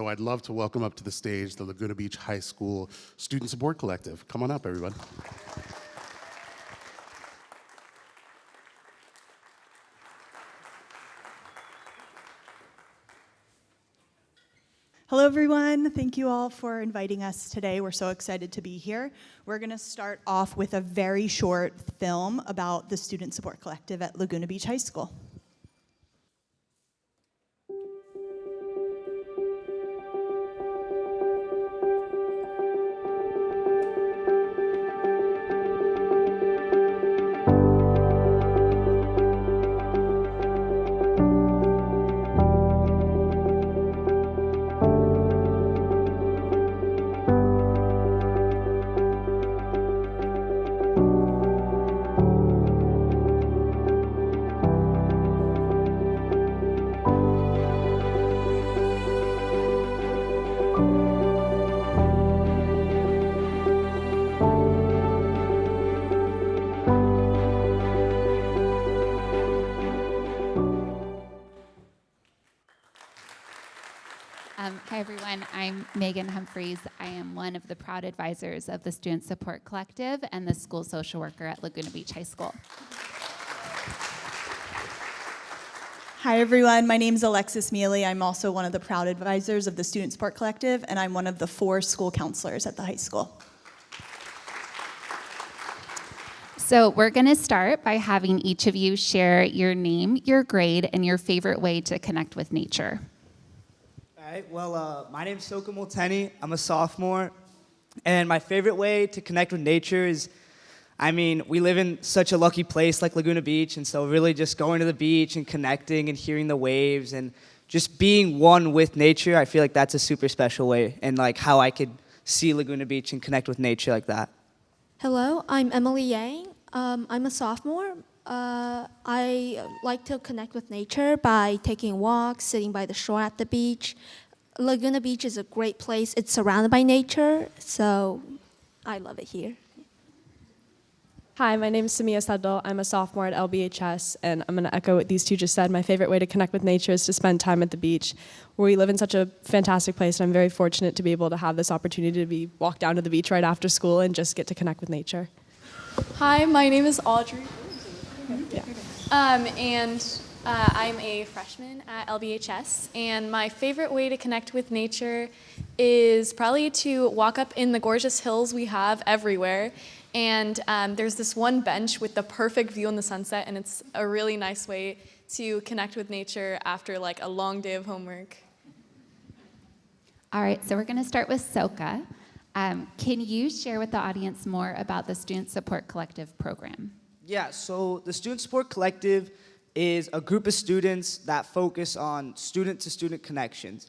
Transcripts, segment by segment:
So I'd love to welcome up to the stage the Laguna Beach High School Student Support Collective. Come on up, everyone. Hello, everyone. Thank you all for inviting us today. We're so excited to be here. We're going to start off with a very short film about the Student Support Collective at Laguna Beach High School. Hi, everyone. I'm Megan Humphreys. I am one of the proud advisors of the Student Support Collective and the school social worker at Laguna Beach High School. Hi, everyone. My name is Alexis Mealy. I'm also one of the proud advisors of the Student Support Collective, and I'm one of the 4 school counselors at the high school. So we're going to start by having each of you share your name, your grade, and your favorite way to connect with nature. All right, well, my name's Sokka Molteni. I'm a sophomore, and my favorite way to connect with nature is, we live in such a lucky place like Laguna Beach, and so really just going to the beach and connecting and hearing the waves and just being one with nature, I feel like that's a super special way, and like how I could see Laguna Beach and connect with nature like that. Hello, I'm Emily Yang. I'm a sophomore. I like to connect with nature by taking walks, sitting by the shore at the beach. Laguna Beach is a great place. It's surrounded by nature, so I love it here. Hi, my name is Samiyah Sadhal. I'm a sophomore at LBHS, and I'm going to echo what these two just said. My favorite way to connect with nature is to spend time at the beach. We live in such a fantastic place, and I'm very fortunate to be able to have this opportunity to walk down to the beach right after school and just get to connect with nature. Hi, my name is Audrey. Yeah. I'm a freshman at LBHS, and my favorite way to connect with nature is probably to walk up in the gorgeous hills we have everywhere. And there's this one bench with the perfect view on the sunset, and it's a really nice way to connect with nature after like a long day of homework. All right, so we're going to start with Sokka. Can you share with the audience more about the Student Support Collective program? Yeah, so the Student Support Collective is a group of students that focus on student-to-student connections.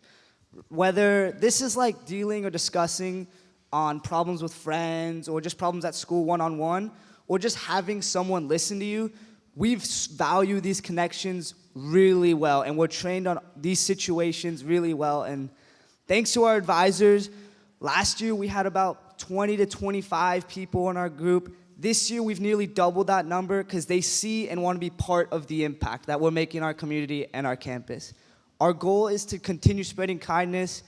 Whether this is like dealing or discussing on problems with friends or just problems at school one-on-one, or just having someone listen to you, we value these connections really well, and we're trained on these situations really well. And thanks to our advisors, last year we had about 20 to 25 people in our group. This year we've nearly doubled that number because they see and want to be part of the impact that we're making in our community and our campus. Our goal is to continue spreading kindness,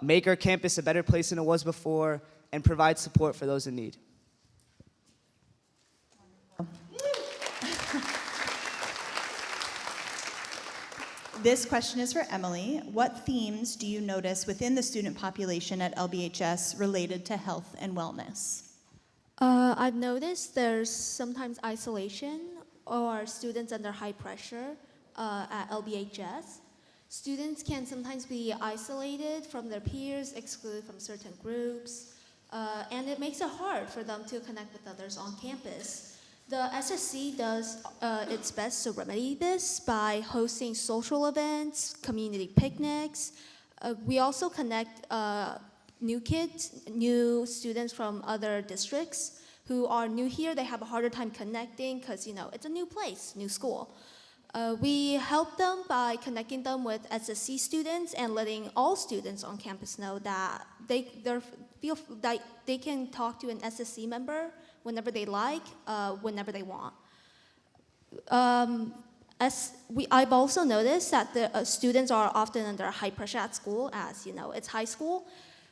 make our campus a better place than it was before, and provide support for those in need. This question is for Emily. What themes do you notice within the student population at LBHS related to health and wellness? I've noticed there's sometimes isolation or students under high pressure at LBHS. Students can sometimes be isolated from their peers, excluded from certain groups, and it makes it hard for them to connect with others on campus. The SSC does its best to remedy this by hosting social events, community picnics. We also connect new students from other districts who are new here. They have a harder time connecting because, it's a new place, new school. We help them by connecting them with SSC students and letting all students on campus know that they feel that they can talk to an SSC member whenever they like, whenever they want. I've also noticed that the students are often under high pressure at school, as you know, it's high school.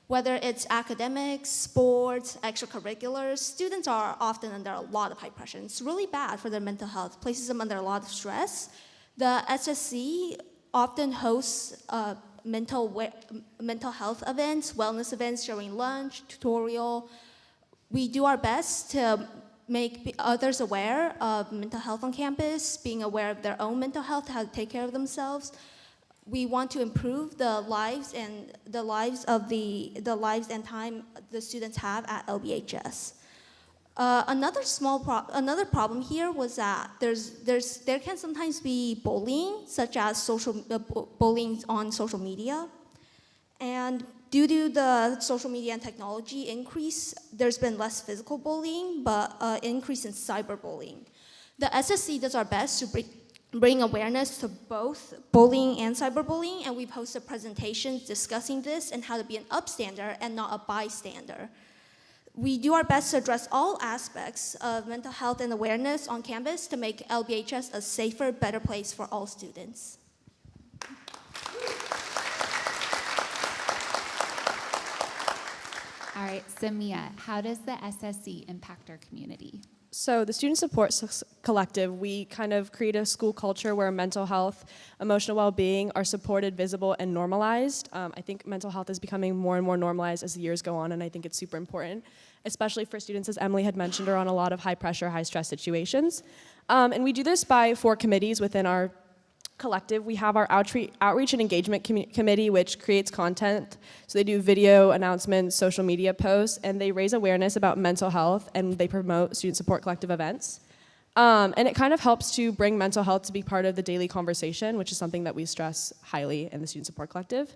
Whether it's academics, sports, extracurriculars, students are often under a lot of high pressure. It's really bad for their mental health, places them under a lot of stress. The SSC often hosts mental health events, wellness events during lunch, tutorial. We do our best to make others aware of mental health on campus, being aware of their own mental health, how to take care of themselves. We want to improve the lives and time the students have at LBHS. Another problem here was that there can sometimes be bullying, such as bullying on social media, and due to the social media and technology increase, there's been less physical bullying, but increase in cyberbullying. The SSC does our best to bring awareness to both bullying and cyberbullying, and we've hosted presentations discussing this and how to be an upstander and not a bystander. We do our best to address all aspects of mental health and awareness on campus to make LBHS a safer, better place for all students. All right, Samiyah, how does the SSC impact our community? So the Student Support Collective, we kind of create a school culture where mental health, emotional well-being are supported, visible, and normalized. I think mental health is becoming more and more normalized as the years go on, and I think it's super important, especially for students, as Emily had mentioned, are on a lot of high-pressure, high-stress situations. And we do this by 4 committees within our collective. We have our outreach and engagement committee, which creates content. So they do video announcements, social media posts, and they raise awareness about mental health, and they promote Student Support Collective events. And it kind of helps to bring mental health to be part of the daily conversation, which is something that we stress highly in the Student Support Collective.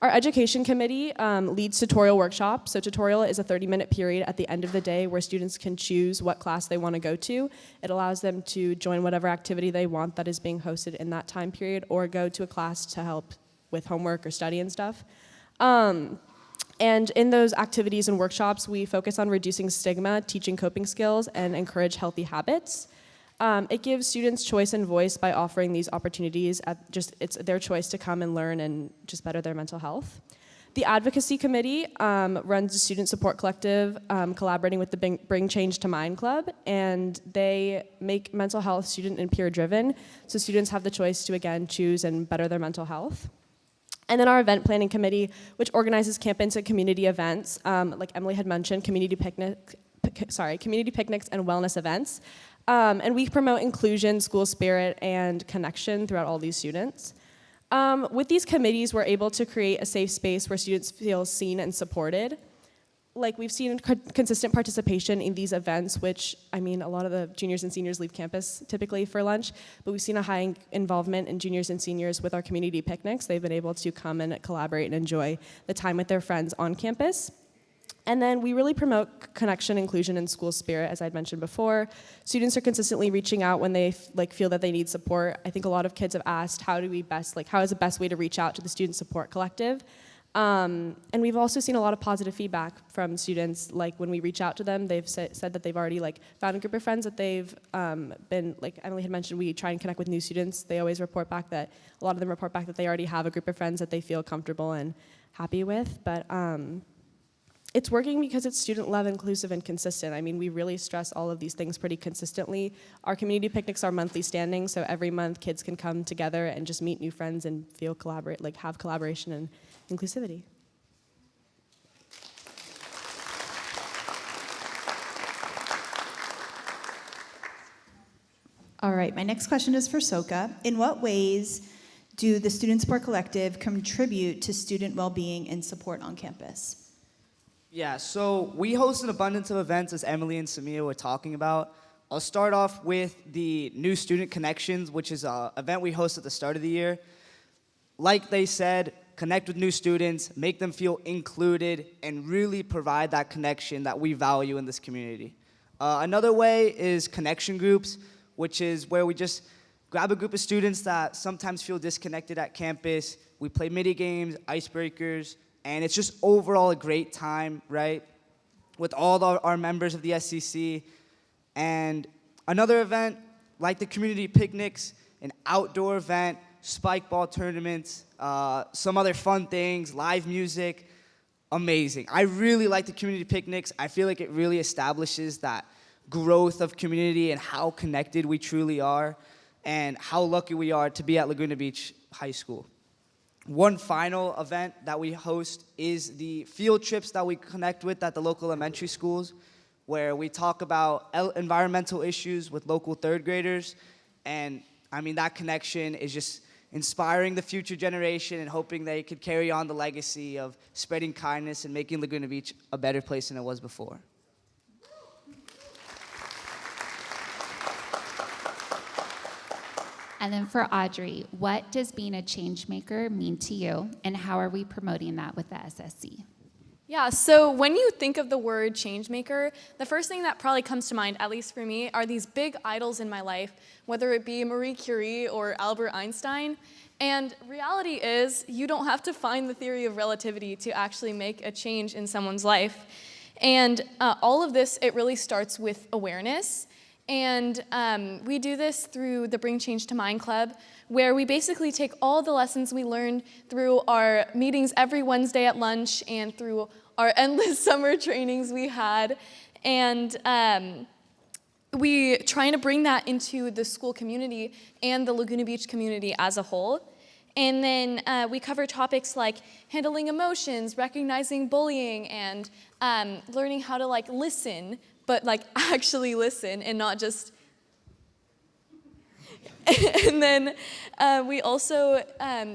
Our education committee leads tutorial workshops. So tutorial is a 30-minute period at the end of the day where students can choose what class they want to go to. It allows them to join whatever activity they want that is being hosted in that time period, or go to a class to help with homework or study and stuff. And in those activities and workshops, we focus on reducing stigma, teaching coping skills, and encourage healthy habits. It gives students choice and voice by offering these opportunities. It's their choice to come and learn and just better their mental health. The Advocacy Committee runs the Student Support Collective, collaborating with the Bring Change to Mind Club, and they make mental health student and peer driven, so students have the choice to, again, choose and better their mental health. And then our Event Planning Committee, which organizes campus and community events, like Emily had mentioned, community picnics and wellness events. And we promote inclusion, school spirit, and connection throughout all these students. With these committees, we're able to create a safe space where students feel seen and supported. Like, we've seen consistent participation in these events, which, I mean, a lot of the juniors and seniors leave campus typically for lunch, but we've seen a high involvement in juniors and seniors with our community picnics. They've been able to come and collaborate and enjoy the time with their friends on campus. And then we really promote connection, inclusion, and school spirit, as I'd mentioned before. Students are consistently reaching out when they feel that they need support. I think a lot of kids have asked, how is the best way to reach out to the Student Support Collective? And we've also seen a lot of positive feedback from students. Like, when we reach out to them, they've said that they've already found a group of friends that they've been, like Emily had mentioned, we try and connect with new students. They always report back that, a lot of them report back that they already have a group of friends that they feel comfortable and happy with. But it's working because it's student-led, inclusive, and consistent. I mean, we really stress all of these things pretty consistently. Our community picnics are monthly standing, so every month kids can come together and just meet new friends and have collaboration and inclusivity. All right, my next question is for Sokka. In what ways do the Student Support Collective contribute to student well-being and support on campus? Yeah, so we host an abundance of events, as Emily and Samiyah were talking about. I'll start off with the New Student Connections, which is an event we host at the start of the year. Like they said, connect with new students, make them feel included, and really provide that connection that we value in this community. Another way is connection groups, which is where we just grab a group of students that sometimes feel disconnected at campus. We play mini games, icebreakers, and it's just overall a great time, right, with all our members of the SCC. And another event, like the community picnics, an outdoor event, spike ball tournaments, some other fun things, live music. Amazing. I really like the community picnics. I feel like it really establishes that growth of community and how connected we truly are and how lucky we are to be at Laguna Beach High School. One final event that we host is the field trips that we connect with at the local elementary schools, where we talk about environmental issues with local third graders. And I mean, that connection is just inspiring the future generation and hoping they could carry on the legacy of spreading kindness and making Laguna Beach a better place than it was before. And then for Audrey, what does being a change maker mean to you, and how are we promoting that with the SSC? Yeah, so when you think of the word change maker, the first thing that probably comes to mind, at least for me, are these big idols in my life, whether it be Marie Curie or Albert Einstein. And reality is, you don't have to find the theory of relativity to actually make a change in someone's life. And all of this, it really starts with awareness. And we do this through the Bring Change to Mind Club, where we basically take all the lessons we learned through our meetings every Wednesday at lunch and through our endless summer trainings we had. And we try to bring that into the school community and the Laguna Beach community as a whole. And then we cover topics like handling emotions, recognizing bullying, and learning how to listen, but actually listen and not just. And then we also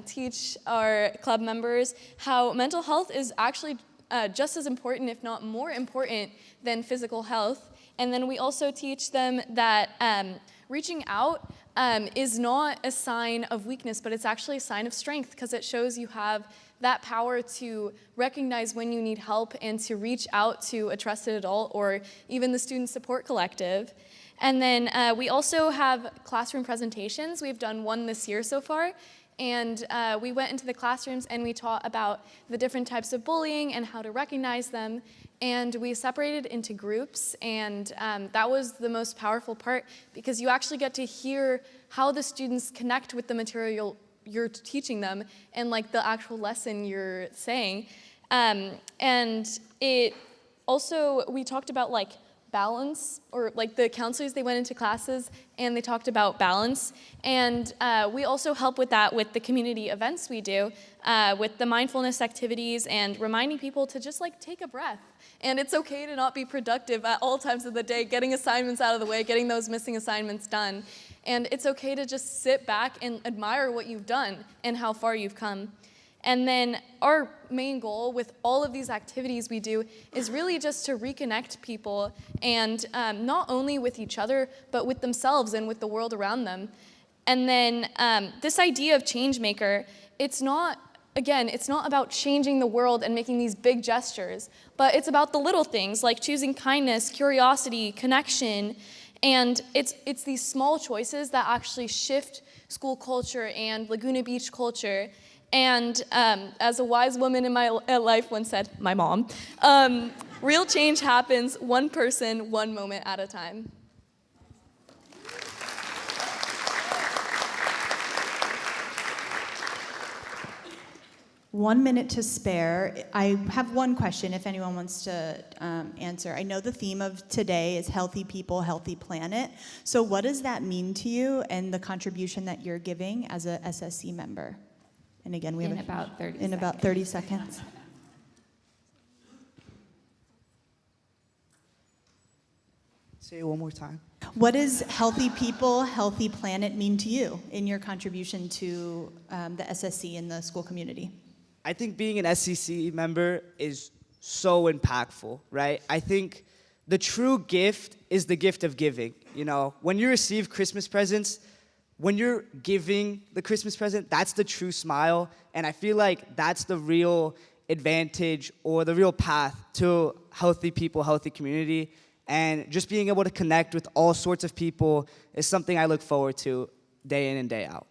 teach our club members how mental health is actually just as important, if not more important, than physical health. And then we also teach them that reaching out is not a sign of weakness, but it's actually a sign of strength, because it shows you have that power to recognize when you need help and to reach out to a trusted adult or even the Student Support Collective. And then we also have classroom presentations. We've done one this year so far. And we went into the classrooms and we taught about the different types of bullying and how to recognize them. And we separated into groups, and that was the most powerful part, because you actually get to hear how the students connect with the material you're teaching them and the actual lesson you're saying. And it also, we talked about balance, or the counselors, they went into classes and they talked about balance. And we also help with that with the community events we do, with the mindfulness activities and reminding people to just take a breath. And it's okay to not be productive at all times of the day, getting assignments out of the way, getting those missing assignments done. And it's okay to just sit back and admire what you've done and how far you've come. And then our main goal with all of these activities we do is really just to reconnect people, and not only with each other, but with themselves and with the world around them. And then this idea of change maker, it's not about changing the world and making these big gestures, but it's about the little things like choosing kindness, curiosity, connection. And it's these small choices that actually shift school culture and Laguna Beach culture. And as a wise woman in my life once said, my mom, real change happens one person, one moment at a time. 1 minute to spare. I have one question if anyone wants to answer. I know the theme of today is healthy people, healthy planet. So what does that mean to you and the contribution that you're giving as a SSC member? And again, we have about 30 in seconds. about 30 seconds. Say it one more time. What does healthy people, healthy planet mean to you in your contribution to the SSC and the school community? I think being an SCC member is so impactful, right? I think the true gift is the gift of giving. You know, when you receive Christmas presents, when you're giving the Christmas present, that's the true smile. And I feel like that's the real advantage or the real path to healthy people, healthy community. And just being able to connect with all sorts of people is something I look forward to day in and day out.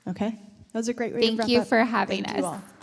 Okay, that was a great way to wrap up. Thank you for having Thank you us. all.